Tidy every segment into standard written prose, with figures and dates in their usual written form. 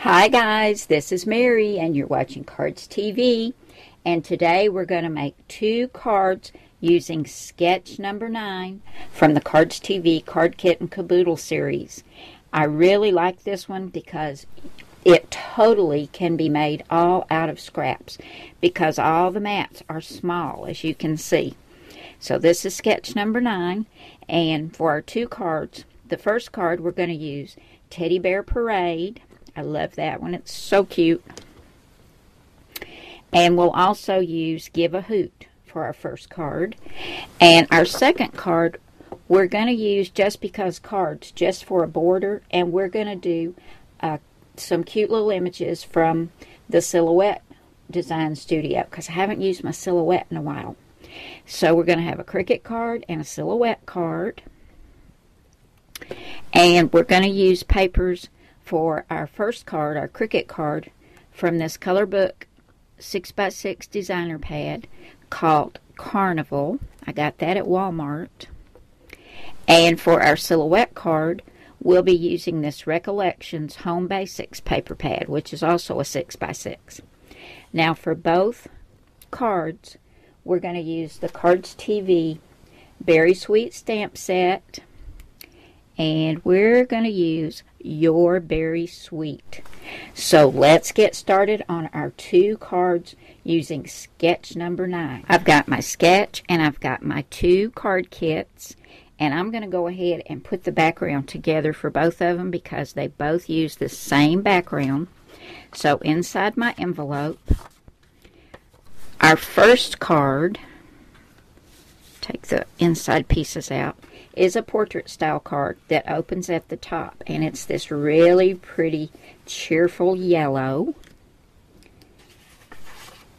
Hi guys, this is Mary and you're watching Cardz TV, and today we're going to make 2 cards using sketch number 9 from the Cardz TV Card Kit and Kaboodle series. I really like this one because it totally can be made all out of scraps because all the mats are small, as you can see. So this is sketch number 9, and for our 2 cards, the first card we're going to use Teddy Bear Parade. I love that one. It's so cute. And we'll also use Give a Hoot for our first card. And our second card, we're going to use Just Because cards, just for a border. And we're going to do some cute little images from the Silhouette Design Studio, because I haven't used my Silhouette in a while. So we're going to have a Cricut card and a Silhouette card. And we're going to use papers for our first card, our Cricut card, from this color book 6x6 designer pad called Carnival. I got that at Walmart. And for our Silhouette card, we'll be using this Recollections Home Basics paper pad, which is also a 6x6. Now for both cards, we're going to use the Cardz TV Berry Sweet stamp set, and we're going to use Your Berry Sweet. So let's get started on our 2 cards using sketch number 9. I've got my sketch and I've got my 2 card kits, and I'm going to go ahead and put the background together for both of them because they both use the same background. So inside my envelope, our first card, take the inside pieces out, is a portrait style card that opens at the top, and it's this really pretty cheerful yellow.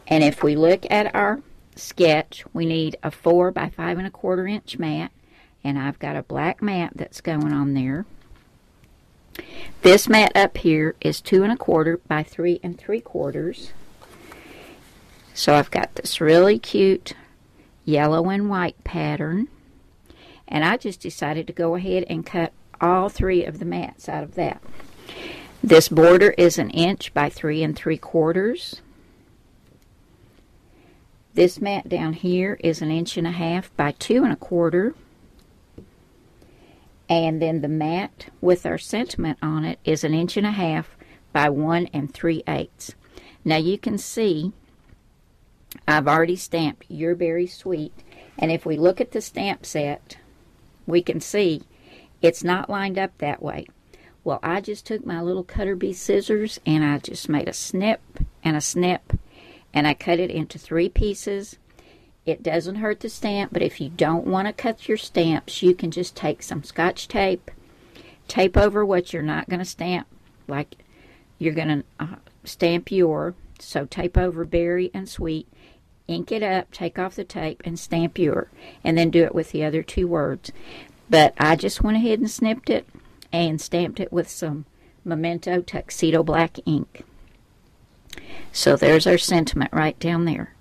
And if we look at our sketch, we need a 4 by 5 1/4 inch mat, and I've got a black mat that's going on there. This mat up here is 2 1/4 by 3 3/4. So I've got this really cute yellow and white pattern. And I just decided to go ahead and cut all 3 of the mats out of that. This border is 1 inch by 3 3/4. This mat down here is 1.5 inches by 2 1/4. And then the mat with our sentiment on it is 1.5 inches by 1 3/8. Now you can see I've already stamped Your Berry Sweet. And if we look at the stamp set, we can see it's not lined up that way. Well, I just took my little cutter bee scissors and I just made a snip and a snip, and I cut it into 3 pieces. It doesn't hurt the stamp, but if you don't want to cut your stamps, you can just take some Scotch tape, tape over what you're not going to stamp, like you're going to stamp your. So tape over Berry and Sweet, ink it up, take off the tape, and stamp your, and then do it with the other 2 words. But I just went ahead and snipped it and stamped it with some Memento Tuxedo Black ink. So there's our sentiment right down there.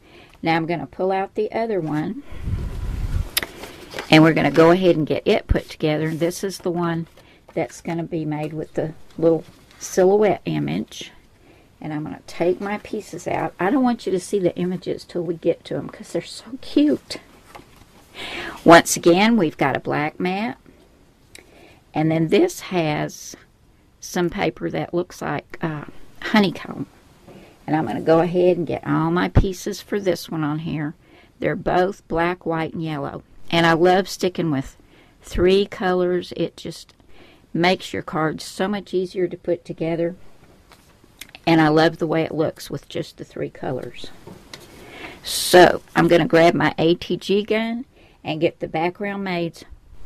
Now I'm going to pull out the other one, and we're going to go ahead and get it put together. This is the one that's going to be made with the little silhouette image. And I'm going to take my pieces out. I don't want you to see the images till we get to them because they're so cute. Once again, we've got a black mat. And then this has some paper that looks like honeycomb. And I'm going to go ahead and get all my pieces for this one on here. They're both black, white, and yellow. And I love sticking with 3 colors. It just makes your cards so much easier to put together. And I love the way it looks with just the 3 colors. So I'm going to grab my ATG gun and get the background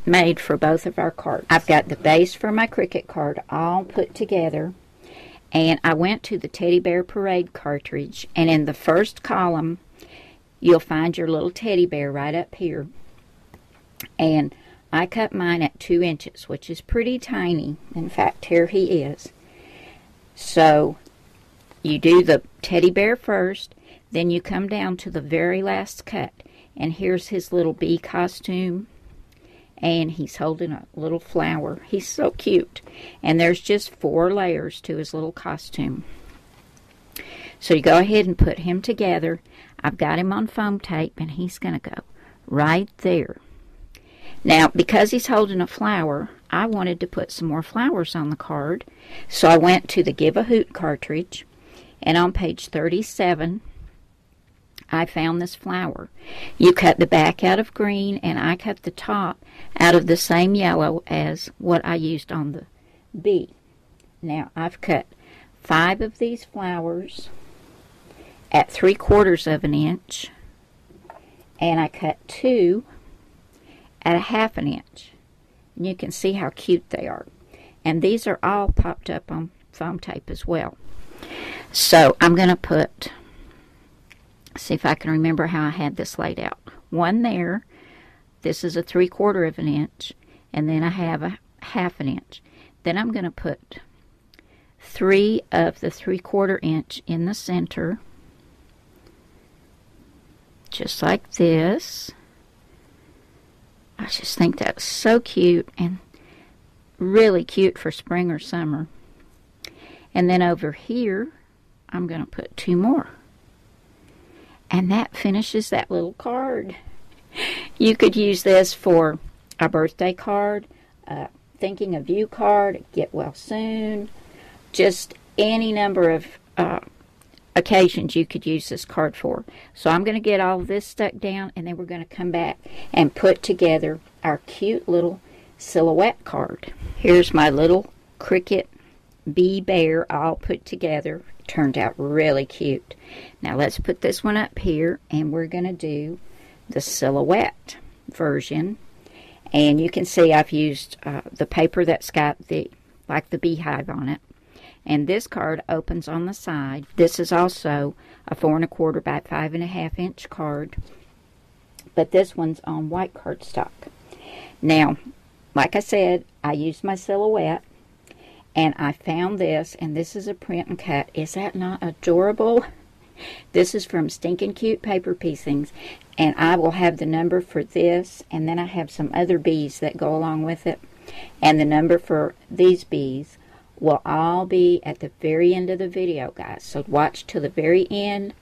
made for both of our cards. I've got the base for my Cricut card all put together. And I went to the Teddy Bear Parade cartridge. And in the first column, you'll find your little teddy bear right up here. And I cut mine at 2 inches, which is pretty tiny. In fact, here he is. So you do the teddy bear first, then you come down to the very last cut, and here's his little bee costume, and he's holding a little flower. He's so cute. And there's just 4 layers to his little costume. So you go ahead and put him together. I've got him on foam tape, and he's going to go right there. Now, because he's holding a flower, I wanted to put some more flowers on the card. So I went to the Give a Hoot cartridge, and on page 37, I found this flower. You cut the back out of green, and I cut the top out of the same yellow as what I used on the bee. Now, I've cut 5 of these flowers at 3/4 of an inch, and I cut 2 at a 1/2 inch. And you can see how cute they are. And these are all popped up on foam tape as well. So I'm going to put, see if I can remember how I had this laid out. 1 there. This is a 3/4 of an inch. And then I have a 1/2 inch. Then I'm going to put 3 of the 3/4 inch in the center. Just like this. I just think that's so cute and really cute for spring or summer. And then over here, I'm going to put 2 more. And that finishes that little card. You could use this for a birthday card, a thinking of you card, get well soon, just any number of occasions you could use this card for. So I'm going to get all of this stuck down, and then we're going to come back and put together our cute little silhouette card. Here's my little cricket bee bear all put together. Turned out really cute. Now let's put this one up here, and we're going to do the silhouette version. And you can see I've used the paper that's got the like the beehive on it. And this card opens on the side. This is also a 4 1/4 by 5 1/2 inch card. But this one's on white cardstock. Now, like I said, I used my silhouette. And I found this. And this is a print and cut. Is that not adorable? This is from Stinkin' Cute Paper Piecings. And I will have the number for this. And then I have some other bees that go along with it. And the number for these bees will all be at the very end of the video, guys. So watch till the very end,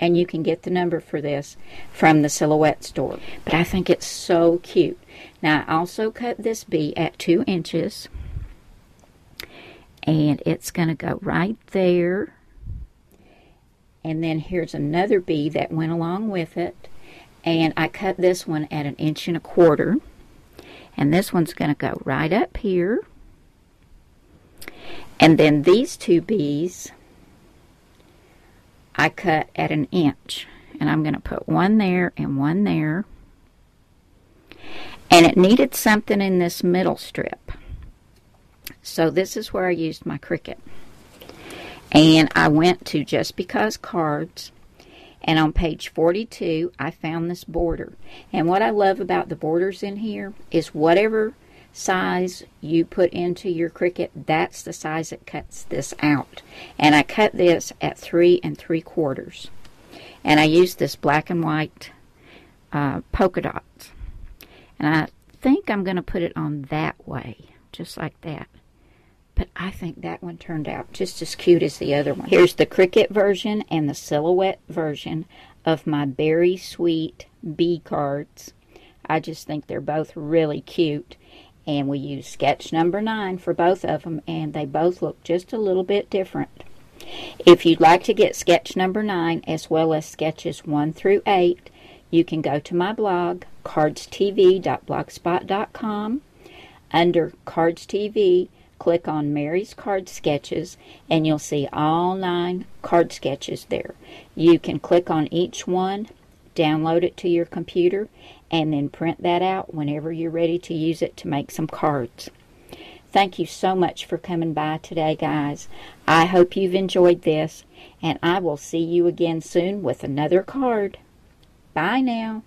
and you can get the number for this from the Silhouette store. But I think it's so cute. Now, I also cut this bee at 2 inches, and it's going to go right there. And then here's another bee that went along with it, and I cut this one at 1 1/4 inches, and this one's going to go right up here. And then these 2 bees I cut at 1 inch. And I'm going to put 1 there and 1 there. And it needed something in this middle strip. So this is where I used my Cricut. And I went to Just Because Cards. And on page 42, I found this border. And what I love about the borders in here is whatever size you put into your Cricut, that's the size it cuts this out. And I cut this at 3 3/4. And I used this black and white polka dots. And I think I'm going to put it on that way, just like that. But I think that one turned out just as cute as the other one. Here's the Cricut version and the silhouette version of my Berry Sweet bee cards. I just think they're both really cute. And we use sketch number 9 for both of them, and they both look just a little bit different. If you'd like to get sketch number 9 as well as sketches 1 through 8, you can go to my blog, cardstv.blogspot.com. Under Cards TV, click on Mary's Card Sketches, and you'll see all 9 card sketches there. You can click on each one, download it to your computer, and then print that out whenever you're ready to use it to make some cards. Thank you so much for coming by today, guys. I hope you've enjoyed this, and I will see you again soon with another card. Bye now.